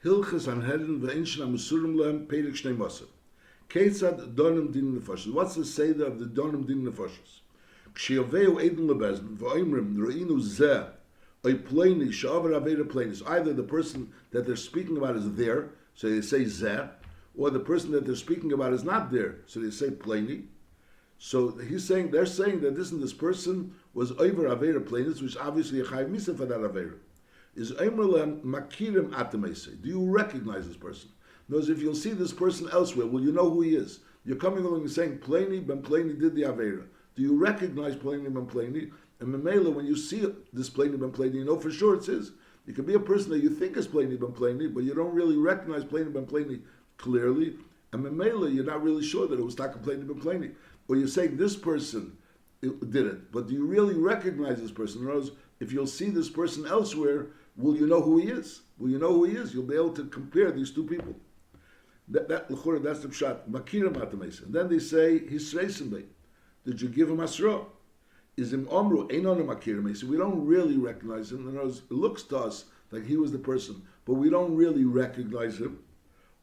Hilchas Sanhedrin ve'enshin amusurim lehem perik shnei masa. Ketzad donim din nefashos. What's the seder of the donim din nefashos? Kshiaveu edin lebezin v'oimrim ro'inu zeh oy pleni sha'avar aveda plenis. Either the person that they're speaking about is there, so they say zeh, or the person that they're speaking about is not there, so they say pleni. So they're saying that this person was over aveda plenis, which obviously a chayiv misa for that aveda. Is Eimerlem Makirim Atamese. Do you recognize this person? Because if you'll see this person elsewhere, will you know who he is? You're coming along and saying, Pliny ben Pliny did the Avera. Do you recognize Pliny ben Pliny? And Memela, when you see this Pliny ben Pliny, you know for sure it's his. It could be a person that you think is Pliny ben Pliny, but you don't really recognize Pliny ben Pliny clearly. And Memela, you're not really sure that it was Taka Pliny ben Pliny. Or you're saying this person did it, but do you really recognize this person? In other words, if you'll see this person elsewhere, will you know who he is? Will you know who he is? You'll be able to compare these two people. That's the pshat. Makirim atamesa. And then they say, Hisreisimbe. Did you give him asra? Is him omru einon makirim? So we don't really recognize him. In other words, it looks to us like he was the person, but we don't really recognize him.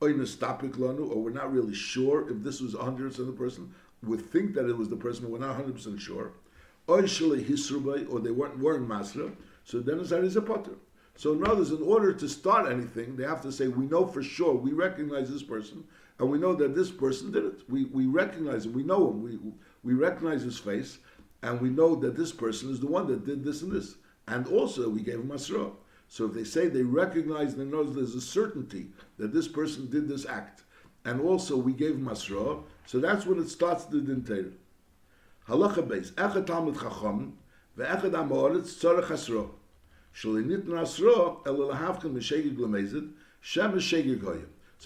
Or we're not really sure if this was 100% the person. We think that it was the person, but we're not 100% sure. Or they weren't masra. So then it's a potter. So in other words, in order to start anything, they have to say, we know for sure, we recognize this person, and we know that this person did it. We recognize him, we know him, we recognize his face, and we know that this person is the one that did this and this. And also, we gave him Asra. So if they say they recognize, they know there's a certainty that this person did this act, and also we gave him Asra, so that's when it starts the Din Torah. Halacha beis, echad Talmud Chacham, ve'echad Amoritz tzarech Asra. So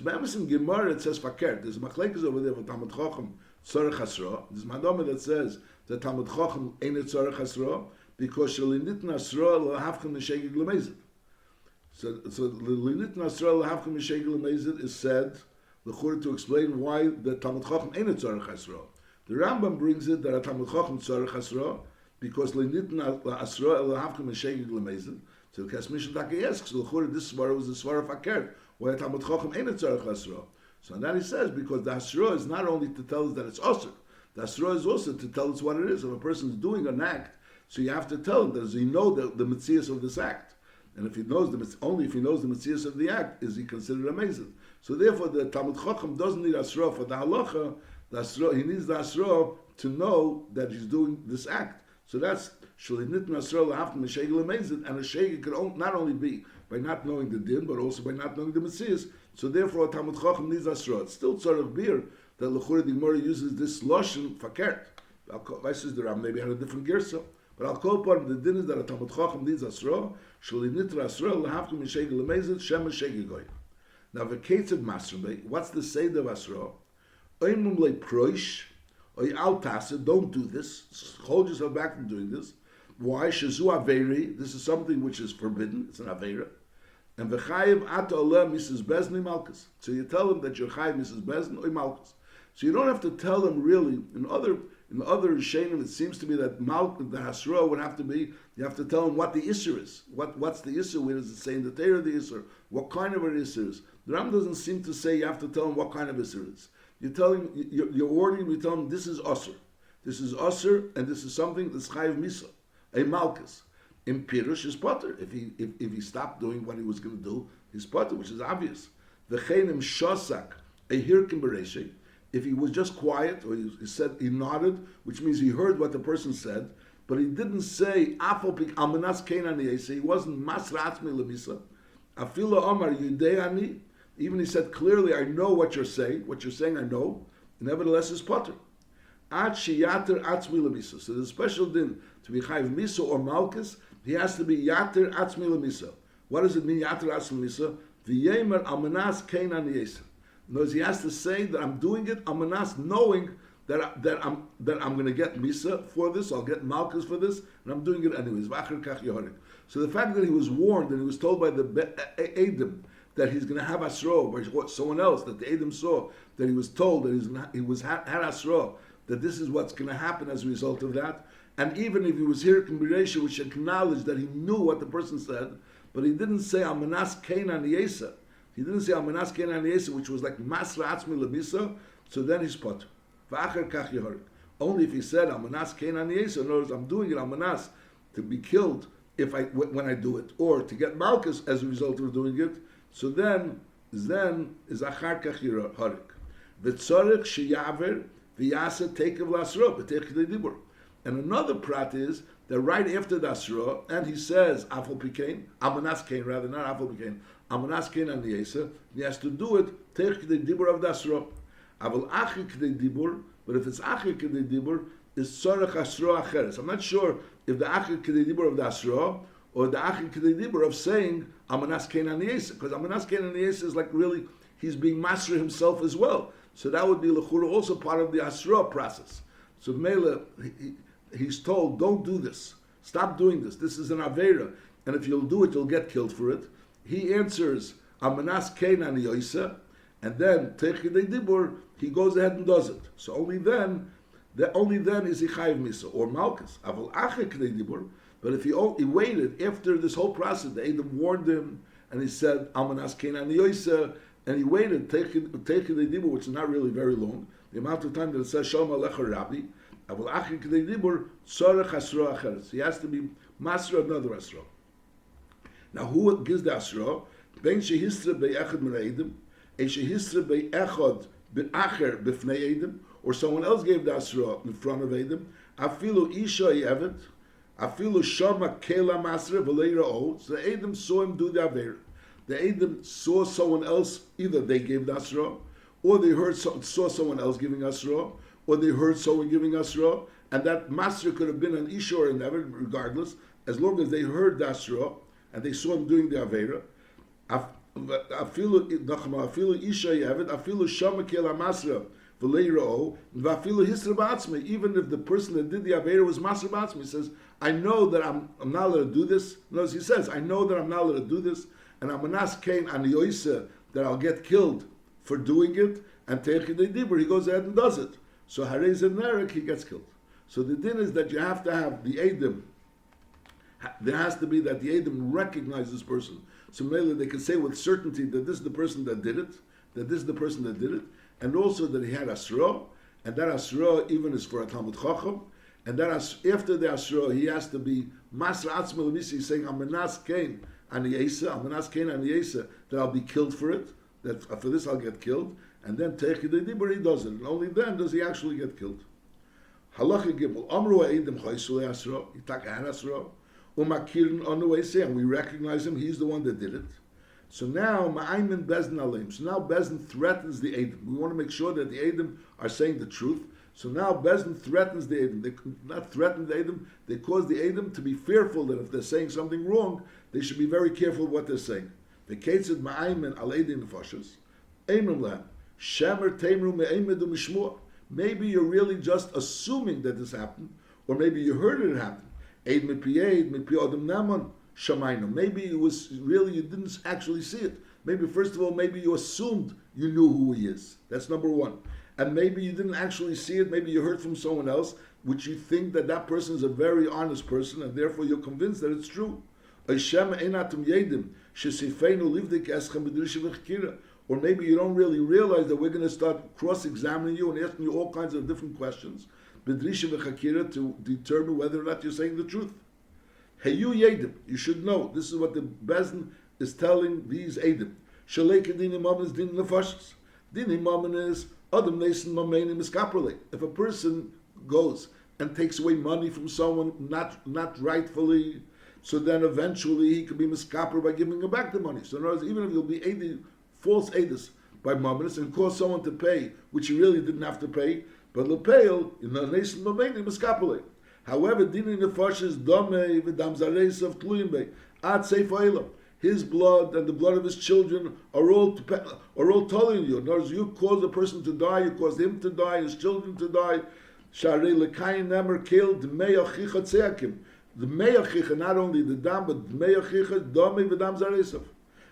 Be'emes in Gemara it says fakert. There's a machlekes over there for Talmud Chacham tzarech hasra. There's madama that says that Talmud Chacham ain't tzarech hasra because shelinit nasra lahafkan meshegig lemezid. So linit nasra lahafkan meshegig lemezid is said l'chur to explain why the Talmud Chacham ain't tzarech hasra. The Rambam brings it that a Talmud Chacham tzarech hasra because le'nitna la'asra elahavka meshegig lemezid. So the Kasmishan Taka asks, this svara was the svara fakert. Why Talmud Chacham ain't a tzarech asra? So then he says, because the asra is not only to tell us that it's asr, the asra is also to tell us what it is. If a person is doing an act, so you have to tell him, does he know the mitzias of this act? And if he knows only if he knows the mitzias of the act, is he considered amazing? So therefore, the Talmud Chacham doesn't need asra for the halacha. The asra, he needs the asra to know that he's doing this act. So that's Shalinit Nasrallah after Meshegel Amazing, and a Shegel could not only be by not knowing the din, but also by not knowing the Messias. So therefore, Talmud Chacham needs Asra. It's still Tzarech Bir that L'chura the Gemara uses this Lashon Fakert. I says the Ram maybe had a different gersa, but I'll call upon the din is that a Talmud Chacham needs Asra. Shalinit Nasrallah after Meshegel Amazing, Shem Meshegel Goy. Now, V'keitzad Masrbe, what's the Seder of Asra? Oimum Le Proish. Don't do this. Hold yourself back from doing this. Why? Shazu Averi. This is something which is forbidden. It's an Avera. And v'chayiv ata oleh Mrs. Bezni Malkus. So you tell them that you're chayiv Mrs. Bezni or Malkus. So you don't have to tell them really. In other Shenim, it seems to be that the Hasra would have to be. You have to tell them what the Isser is. What's the Isser? Where does it say in the Torah the Isser? What kind of an Isser is? The Ram doesn't seem to say you have to tell them what kind of Isser is. You're telling, you're warning, you tell him this is Asr. This is Asr, and this is something that's Chayiv Misa, a Malkus. In Pirush is Potter. If he stopped doing what he was going to do, he's Potter, which is obvious. V'chenim Shosak, a Hirkim Bereshi, if he was just quiet, or he nodded, which means he heard what the person said, but he didn't say, Afopik Amanas Kenani, he wasn't Masratzmi Lemisa, Afila Omar Yudeani. Even he said clearly, I know what you're saying. What you're saying, I know. Nevertheless, it's potter. Ad shiyater atzmi lemisa. So there's a special din to be chayiv misa or malchus. He has to be yater atzmi lemisa. What does it mean, yater atzmi lemisa? V'yemer amanas keinan yesa. In other words, he has to say that I'm doing it amanas, knowing that I'm going to get misa for this. I'll get malchus for this, and I'm doing it anyways. V'acher kach yoharik. So the fact that he was warned and he was told by the Eidim that he's going to have Asra, by someone else, that the Edom saw, that he was told that had Asra, that this is what's going to happen as a result of that. And even if he was here in Bereisha, which acknowledged that he knew what the person said, but he didn't say, Amanas Keinan Yesa. He didn't say Amanas Kein Aniesa, which was like Masra Atzmi Lebisa, so then he's potter. V'acher kach yehorik. Only if he said Amanas Kein Aniesa, in other words, I'm doing it Amanas to be killed when I do it, or to get Malchus as a result of doing it, so then is Achar kach yehorik. V'tzorich sheyaver v'yasa tekev lasro b'tech dibur. And another prat is that right after the Asra, and he says Afal Pikein, Amanas Kein, rather, not Afal Pikein, Amanas Kein and Yesa, he has to do it, Teich K'dei Dibur of the Asra. Aval Achi K'dei Dibur, but if it's Achi K'dei Dibur, is Tzorech Asra Acheres. I'm not sure if the Achi K'dei Dibur of the Asra, or the Achi K'dei Dibur of saying Amanas Kein and Yesa, because Amanas Kein and Yesa is like really, he's being master himself as well. So that would be L'chura also part of the Asra process. So Mela, he's told, don't do this. Stop doing this. This is an Aveira. And if you'll do it, you'll get killed for it. He answers, Amanas Kein Ani Yoisa. And then, Teich K'dei Dibur, he goes ahead and does it. So only then is he Chayiv Misa, or Malchus. Aval Ache K'dei Dibur. But if he waited after this whole process, the Edom warned him, and he said, Amanas Kein Ani Yoisa, and he waited, Teich K'dei Dibur, which is not really very long, the amount of time that it says, Shalom Alecha Rabbi, he has to be master of another Asra. Now, who gives the Asra? Ben shehisra be'echad min ha'edim, a shehisra be'echad be'acher b'fnei edim, or someone else gave the Asra in front of Edim. Afilu isha yevet, afilu shama kela masra v'leira o. So the Edim saw him do the Aver. The Edim saw someone else, either they gave the Asra, or they saw someone else giving Asra, or they heard someone giving Asra, and that master could have been an Isha or an Ever, regardless, as long as they heard the Asra, and they saw him doing the Avera. Afilu Isha Yevet, afilu Shama Kela Masra, V'leira'o, v'afilu Hisra Ba'atzmi, even if the person that did the Avera was Masra Ba'atzmi, he says, I know that I'm not allowed to do this. Notice he says, I know that I'm not allowed to do this, and Amanas Kein Ani Yoisa, that I'll get killed for doing it, and Teich K'dei Dibur, he goes ahead and does it. So Harez and Nerek, he gets killed. So the din is that you have to have the Edom. There has to be that the Edom recognize this person. So maybe they can say with certainty that this is the person that did it, and also that he had Asra, and that Asra even is for a Talmud Chacham, and that after the Asra he has to be Masra Atzma Lemisi, saying Amanas Kein Ani Yesa, that I'll be killed for it, that for this I'll get killed. And then Teich K'dei Dibur, he does it. And only then does he actually get killed. Halacha Gimel, Amru ha'edim chaysu le'asra, Yitak han asra, u'makirin on the way saying, we recognize him, he's the one that did it. So now, ma'aymin bezdin aleim. So now Bezdin threatens the Edom. We want to make sure that the Edom are saying the truth. So now Bezdin threatens the Edom. They not threaten the Edom, they cause the Edom to be fearful that if they're saying something wrong, they should be very careful what they're saying. The Ketzid ma'aymin al Edom nefashos, Eimrim lehem. Maybe you're really just assuming that this happened, or maybe you heard it happen. Maybe it was really, you didn't actually see it. Maybe first of all, maybe you assumed you knew who he is. That's number one. And maybe you didn't actually see it. Maybe you heard from someone else, which you think that person is a very honest person, and therefore you're convinced that it's true. Or maybe you don't really realize that we're going to start cross-examining you and asking you all kinds of different questions, b'drisha v'chakira, to determine whether or not you're saying the truth. Heyu yedim, you should know. This is what the Bezdin is telling these edim. Shalei kedini mamen is din nefashos. Dini mamen is adam neisen mameinim miskaprole. If a person goes and takes away money from someone not rightfully, so then eventually he could be miskaper by giving him back the money. So in other words, even if you'll be edi, false edus by mamonis and cause someone to pay which he really didn't have to pay, but lepeil in the nation mameinim miskaprole. However, dini nefashos domei v'dam zareis of tluyim bei ad seif ha'elam. His blood and the blood of his children are all telling you. In other words, you caused a person to die, you caused him to die, his children to die. Sharei lekayin nemer killed dmei achicha tzeakim. The dmei achicha, not only the dam, but dmei achicha domei v'dam zareis.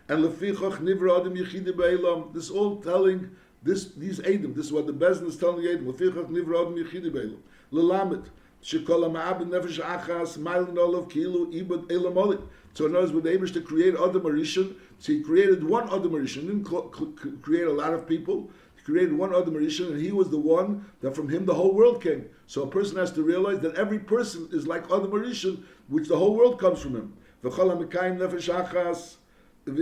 And lefichach nivra adam yechide be'elam. This all telling these edim. This is what the Bezdin is telling the edim. Lefichach nivra adam yechide be'elam. Lelamed. Shekol ha'ma'ab nefesh achas ma'ilin olav kilu ibad elam olit. So in other words, when they able to create Adam Arishan, So he created one Adam Rishon. He didn't create a lot of people. He created one Adam Rishon, and he was the one that from him the whole world came. So a person has to realize that every person is like Adam Rishon, which the whole world comes from him. V'chol ha'mekayim nefesh achas. If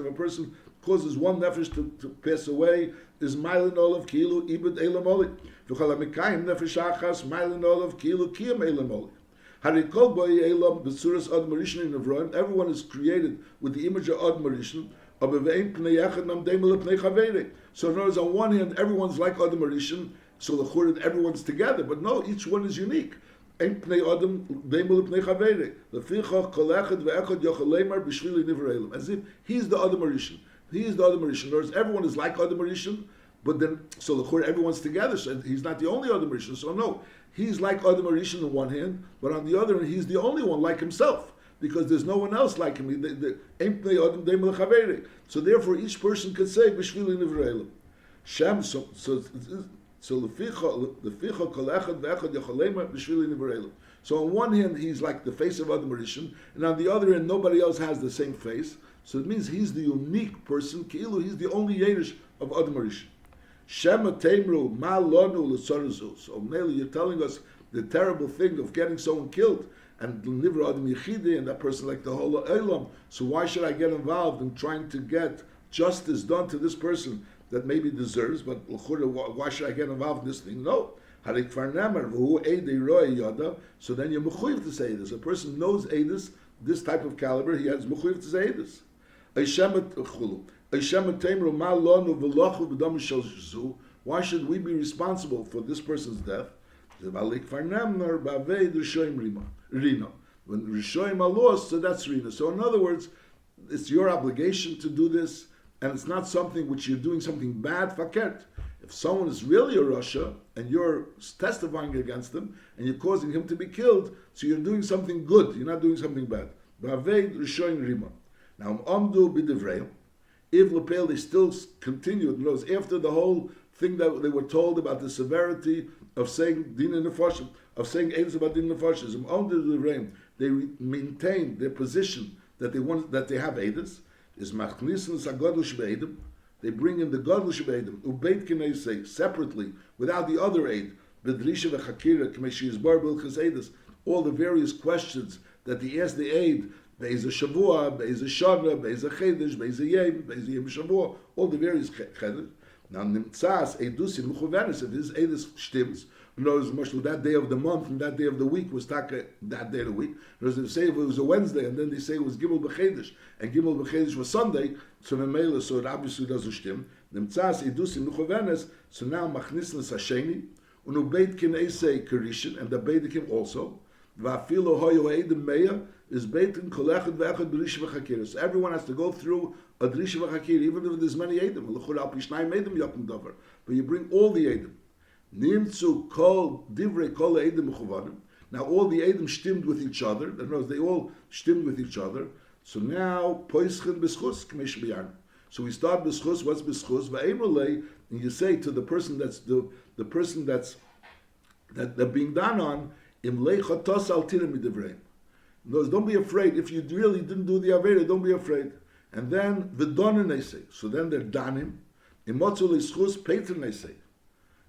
a person causes one nefesh to pass away, is Mailin Olav Kilu Ibid Elam Oli. V'chol ha'mekayim nefesh achas Mailin Olav Kilu Kiyam Elam Oli. Harikol Boy Elam B'tzuras Adam Rishon in Avroim. Everyone is created with the image of Adam Rishon. So in other words, on one hand, everyone's like Adam Rishon, so the Churd, everyone's together. But no, each one is unique. As if he's the Adam Rishon. He is the Adam Rishon. In other words, everyone is like Adam Rishon, but then, so the Churd, everyone's together. So he's not the only Adam Rishon. So no, he's like Adam Rishon on one hand, but on the other hand, he's the only one like himself. Because there's no one else like him. So therefore, each person could say B'shvili Nivrelim. Shem. So on one hand, he's like the face of Adam Rishon, and on the other hand, nobody else has the same face. So it means he's the unique person. Ki'ilu, he's the only Yiddish of Adam Rishon. Shema Teimru Ma Lonu L'Sarazu. So mainly, you're telling us the terrible thing of getting someone killed. And Nivra Adam Yechide, and that person like the whole Elam. So why should I get involved in trying to get justice done to this person that maybe deserves, but why should I get involved in this thing? No. So then you're mechuyev to say this. A person knows Edis, this type of caliber, he has mechuyev to say Edis. Why should we be responsible for this person's death? When Rishoyim are lost, so that's Rina. So in other words, it's your obligation to do this, and it's not something which you're doing something bad, fakert. If someone is really a Rasha, and you're testifying against him, and you're causing him to be killed, so you're doing something good, you're not doing something bad. Rishoyim Rima. Now, Amdu B'Divrei, if Lepel, they still continued, after the whole thing that they were told about the severity of saying din in the Nefashim, of saying Eidus about din in the Nefashim, they maintained their position that they want, that they have Eidus, is Machnisin Sagodlush Be'edim, they bring in the Godlush Be'edim, Ubeit Kinesei, separately, without the other aid, B'drisha V'chakira, K'meshi Yizbar B'ilchas Eidus, all the various questions that they ask the aid, Be'ez a Shavua, Be'ez a Shana, Be'ez a Chedesh, Be'ez a Yem, Be'ez a Yem Shavua, all the various Chedesh. Now, Nimtzas, Eidusim, Mechuvenis, if his Eidus stims, knows much that day of the month and that day of the week was taka that day of the week. Because they say if it was a Wednesday and then they say it was Gimel B'Chedesh and Gimel B'Chedesh was Sunday, so Memela, so it obviously doesn't stim. Nimtzas, Eidusim, Mechuvenis, so now Machnisn Sasheni, Unubeit Kinesei Kirishin, and the Beidikim also. Va'afilo Hoyo Eidim Meya is Beitin Kolechad Ve'echad B'Rish V'Chakir. So everyone has to go through a Drish V'Chakir, even if there's many Eidim. L'chur al Pishnayim Eidim Yokim Dover. But you bring all the Eidim. Nimtzu Kol Divrei Kol Eidim Mechuvanim. Now all the Eidim stimmed with each other. That knows they all stimmed with each other. So now Poischen B'Schus K'mesh B'Yarn. So we start B'Schus. What's B'Schus? Va'emrulei, and you say to the person that's the person that they're being done on, Im Leichatos Al Tirim Midivrei. Don't be afraid. If you really didn't do the Avera, don't be afraid. And then the Donin they say. So then they're danim. In Motzul Ischus, Petrin they say.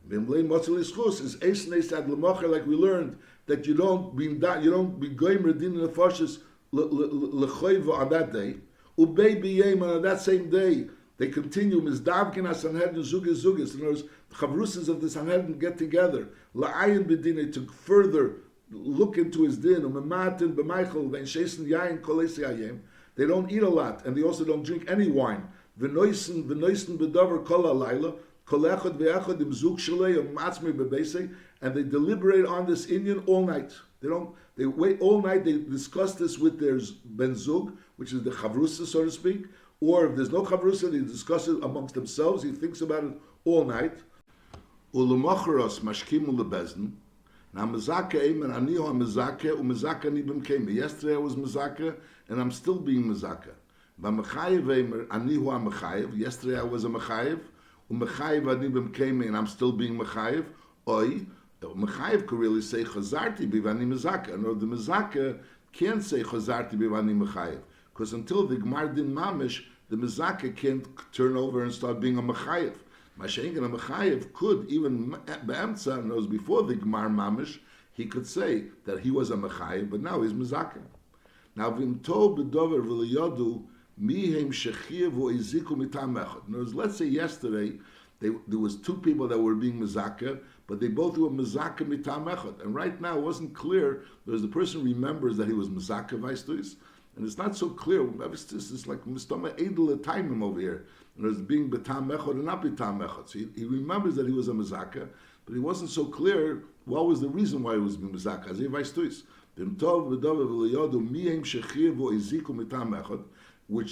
V'imlei Motzul Ischus is Eis Neisad L'mocher, like we learned that you don't be goyim redin nefashis l'choiva on that day. Ubei b'yem, on that same day they continue mizdavkin Sanhedrin zugis. In other words, the chavrusas of the Sanhedrin get together la'ayin b'dinei to further look into his din. Umematin b'maichel v'enshesen yayin kolesi ayem. They don't eat a lot, and they also don't drink any wine. V'noisen b'davar kol halayla, kol echad v'echad im zug shalei or matzmei b'beisei, and they deliberate on this Indian all night. They wait all night, they discuss this with their ben zug, which is the chavrusa, so to speak, or if there's no chavrusa, they discuss it amongst themselves. He thinks about it all night. U'l'macharos mashkim u'l'bezdin. Now mezaka and aniho mezaka u'mezaka nibim kemi. Yesterday I was mezaka and I'm still being mezaka. B'mechayev eimer aniho mechayev. Yesterday I was a mechayev u'mechayev anibim kemi and I'm still being mechayev. Oi, mechayev could really say chazarti b'vani mezaka. No, the mezaka can't say Chazarti Bivani Mechayev, because until the Gemar Din Mamish, the Mezaka can't turn over and start being a Mechayev. Mashenkin a Mechayev could, even Be'emtza, knows before the Gemar Mamish, he could say that he was a Mechayev, but now he's Mezaka. Now, Vimto B'dover V'liyodu Mihem Shechiev V'oiziku Mitam Echad. In other words, let's say yesterday, there was two people that were being Mezaka, but they both were Mezaka Mitam Echad. And right now, it wasn't clear, because the person remembers that he was Mezaka Vaistuis, and it's not so clear. It's like Mistama Edel Taimim over here. And it's being Betam Echad and not Betam Echad. So he remembers that he was a Mezaka, but he wasn't so clear what was the reason why he was being Mezaka. As he Vaistuis. Which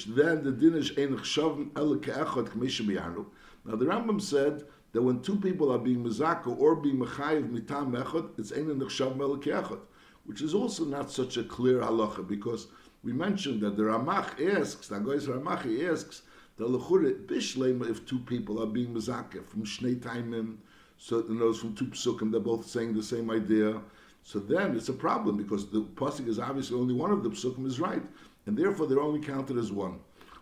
then the dinish ein chshavim ele ke'echad k'mei shebiyarnu. Now the Rambam said that when two people are being mezaka or being mechayiv mitam echad, it's ein chshavim ele ke'echad, which is also not such a clear halacha, because we mentioned that the Ramach asks, the Goyes Ramach asks, the lechure bishlema if two people are being mezaka from shnei taimim, so those from two psukim, they're both saying the same idea. So then it's a problem, because the pasuk is obviously only one of the psukim is right, and therefore they're only counted as one.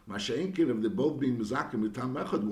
Masha'inkin, if they're both being mezakim mitam echad,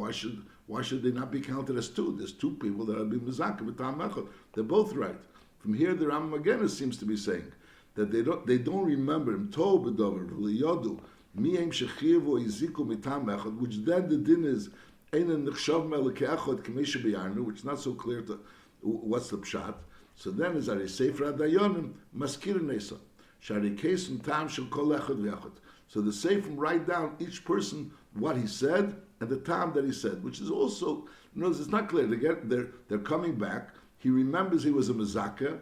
why should they not be counted as two? There's two people that are being mezakim mitam echad. They're both right. From here, the Rambam again seems to be saying that they don't remember him. Tov b'dover v'liyodu mi'em shechivu iziku mitam echad, which then the din is einen nechshav melekechad k'mei shebiyarnu, which is not so clear to what's the pshat. So then is a sefer adayonim maskir nesa shari kesim tam shel kol echad v'echad. So the sefer write down each person what he said and the tam that he said, which is also, it's not clear. They're coming back. He remembers he was a mezaka,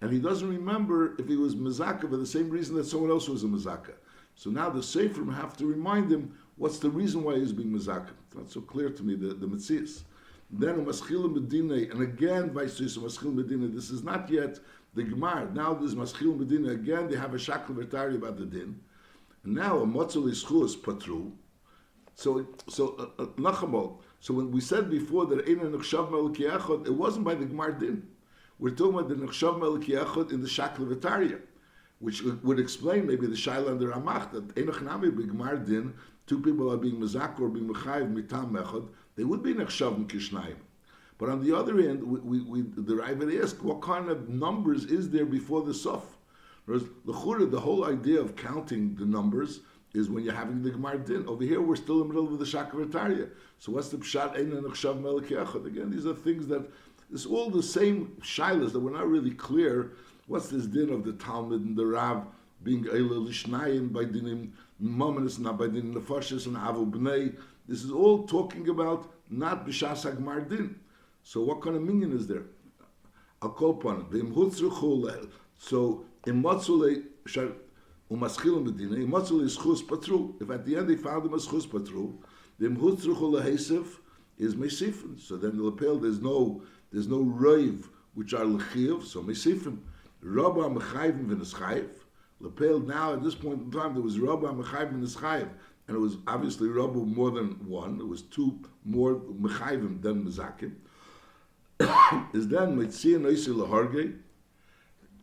and he doesn't remember if he was mezaka for the same reason that someone else was a mezaka. So now the sefer have to remind him what's the reason why he's being mezaka. It's not so clear to me the metzias. Then Maschil Medina, and again, Maschil Medina, this is not yet the Gemara. Now there's Maschil Medina, again, they have a Shakal Vertari about the din. And now a Motzol Ischus Patru. So Nachamol. So when we said before that Eina Nechshav Meleki Echad, it wasn't by the Gemara din. We're talking about the Nechshav Meleki Echad in the Shakal Vertari, which would explain maybe the Shaila and the Ramach, that Einach Nami Gemara din, two people are being Mezak or being Mechayiv Mitam Echad, they would be nechshavim kishnayim. But on the other end, the Raiva ask, what kind of numbers is there before the sof? Whereas the whole idea of counting the numbers is when you're having the Gemar din. Over here, we're still in the middle of the Shakavartarya. So what's the pshat eina nechshav melek echad? Again, these are things that it's all the same shilas that we're not really clear. What's this din of the Talmud and the Rav being eila lishnayim by dinim mominus, not by dinim nefashis and avu bnei? This is all talking about not b'shas hagmar din. So what kind of minion is there? I'll call upon it. So in Matzule umaschil medina, in Matzule is chus patru. If at the end they found him as chus patru, the imhutzruchul lahesef is mesifim. So then the lapel there's no roiv which are lechiv. So mesifim rabba mechayvim v'neschayv. Lapel now at this point in time there was rabba mechayvim v'neschayv. And it was obviously Rabbu more than one. It was two more Mechayvim than Mezakim. Is then Metzia Noisi Laharge.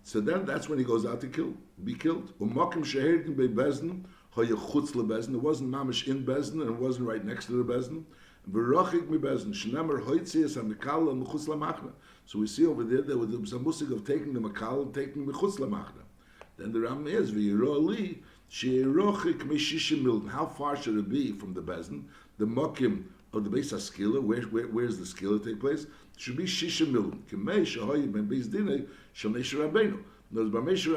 So then that's when he goes out to be killed. Umakim Sheherdim Be Bezin, Hoya Chutz Le Bezin. It wasn't Mamish in Bezin, and it wasn't right next to the Bezin. V'rochik Mi Bezin, Shnemer Hoitzias HaMekal and Mechutz LaMachna. So we see over there was a musik of taking the Mekal and taking Mechutz LaMachna. Then the Ram is V'yiro Li, how far should it be from the Bezin? The Mokim of the Beis HaSkila, where's the Skila take place? It should be Shisha Milun. K'mei shahoyi ben Beis Dinei shel Moshe Rabbeinu. Notice by Moshe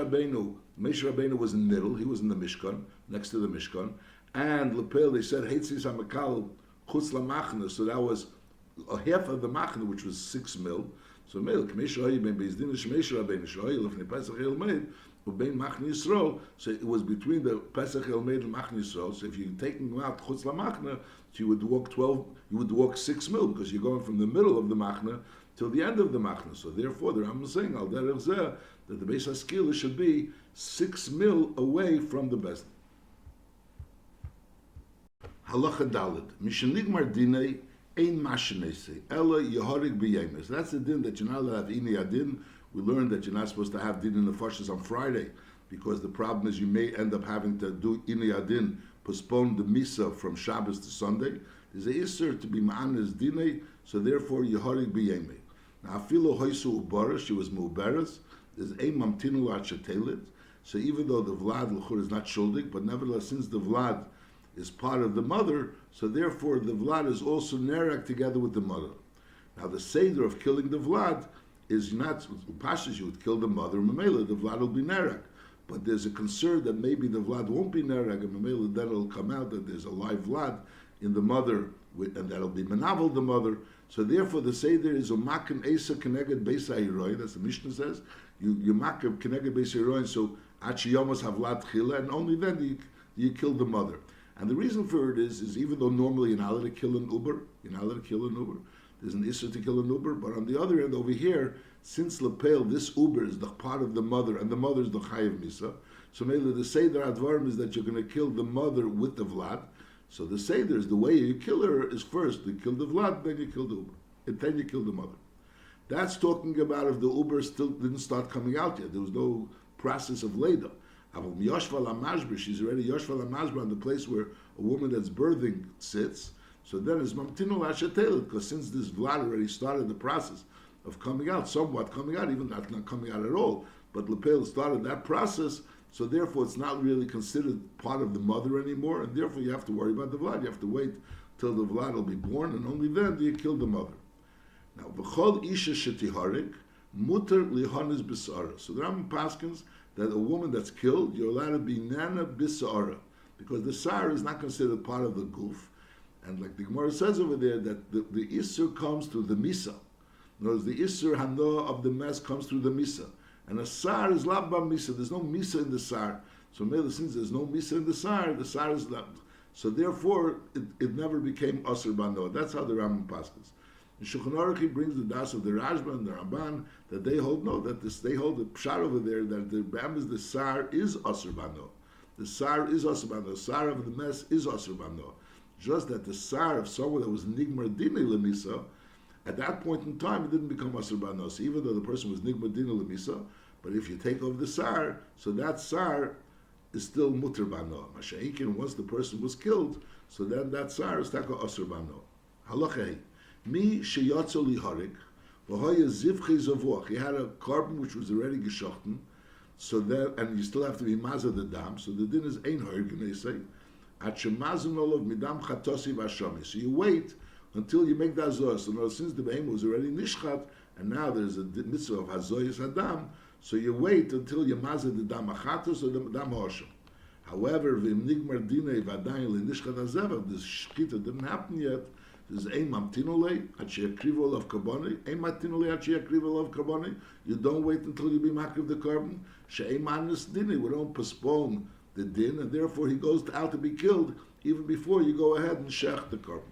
Rabbeinu was in the middle, he was in the Mishkan, next to the Mishkan, and Lepel, they said, Heitzis HaMekal Chutz LaMachna, so that was a half of the Machna, which was 6 mil. So Mel, K'mei shahoyi ben Beis Dinei shel Moshe Rabbeinu, shahoyi lefnei Pesach El Meid, so it was between the Pesach Elmeid and Machne Yisrael. So if you're taking out Chutz LaMachna, so you would walk 6 mil, because you're going from the middle of the Machna till the end of the Machna. So therefore, the Rambam is saying, Al Derev Zeh, that the Beis HaSkila should be 6 mil away from the Beis. Halacha Daled. Mishenigmar Dinei Ein Mashenese Ela Yehorig B'Yemes. That's the din that you're not allowed to have Ini Adin. We learned that you're not supposed to have din in the fashas on Friday, because the problem is you may end up having to do Inei Adin, postpone the Misa from Shabbos to Sunday. There's a Isser to be Ma'anis Dinei, so therefore Yehorig B'Yemei. Now, Afilu Hoisu Ubara, she was Mu'beres, there's a Mamtinu La'Chetelit, so even though the Vlad L'chur is not Shuldik, but nevertheless, since the Vlad is part of the mother, so therefore the Vlad is also Nerak together with the mother. Now, the Seder of killing the Vlad is not, Pashas, you would kill the mother, Mamela, the Vlad will be Nerak. But there's a concern that maybe the Vlad won't be Nerak, and Mamela, then it'll come out that there's a live Vlad in the mother, and that'll be Menavel, the mother. So therefore, the Seder is Umakim Esa Keneged Beisa Hiroi, that's the Mishnah says. You Makim Keneged Beisa Hiroi, so Achiyomos Havlad Chila, and only then you kill the mother. And the reason for it is even though normally you're not allowed to kill an Uber, there's an Issa to kill an Uber, but on the other end over here, since Lepel, this Uber is the part of the mother, and the mother is the Chayiv Misa, so maybe the Seder Advarim is that you're going to kill the mother with the Vlad. So the Seder is the way you kill her is first you kill the Vlad, then you kill the Uber, and then you kill the mother. That's talking about if the Uber still didn't start coming out yet. There was no process of Leda. She's already Yoshva Lamashba on the place where a woman that's birthing sits. So then it's Mamtinu La'Chetelit, because since this Vlad already started the process of coming out, somewhat coming out, even not coming out at all, but Lepel started that process, so therefore it's not really considered part of the mother anymore, and therefore you have to worry about the Vlad. You have to wait till the Vlad will be born, and only then do you kill the mother. Now, V'chol Isha Shetiharik, Mutter Lihanis B'Sara. So the Rambam paskins that a woman that's killed, you're allowed to be Nana B'Sara, because the Sar is not considered part of the Guf. And like the Gemara says over there, that the Isser comes through the Misa. In other words, the Isser Hanoah of the mess comes through the Misa. And a Sar is Labba Misa. There's no Misa in the Sar. So since there's no Misa in the Sar is Lab. So therefore, it never became Asr Banoah. That's how the Rambam paskins. In Shulchan Aruch he brings the das of the Rashba and the Ramban that they hold they hold the pshat over there that the Rambam the Sar is Asr Banoah. The Sar is Asr Banoah. The Sar of the mess is Asr Banoah. Just that the Sar of someone that was Nigmar Dinei Lemisa, at that point in time, it didn't become Asr Banoah. So even though the person was Nigmar Dinei Lemisa, but if you take over the Sar, so that Sar is still Mutter Banoah. Masha'ikin, once the person was killed, so then that Sar is Taka Asr Banoah. Halachei. Mi Sheyatzo Liharik, V'hoya Zivchei Zavuach. He had a carbon which was already geschochten, so that, and you still have to be Mazah the Dam, so the din is Ein Hoig, they say, At Shemazim Olav Midam Chatosi Vashami. So you wait until you make the Hazoyah. So now, since the Behem was already Nishchat, and now there's a mitzvah of Hazoyas Adam, so you wait until you Mazah the Dam Achatos or the Dam Hosham. However, V'im Nigmar Dinei V'adayin L'Nishchat Hazeva, this Shechita didn't happen yet. There's ein mamtinolei at sheyakrivu of karboni, ein mamtinolei at sheyakrivu of karboni. You don't wait until you be makriv the carbon. She'ein manis dini. We don't postpone the din, and therefore he goes out to be killed even before you go ahead and shech the carbon.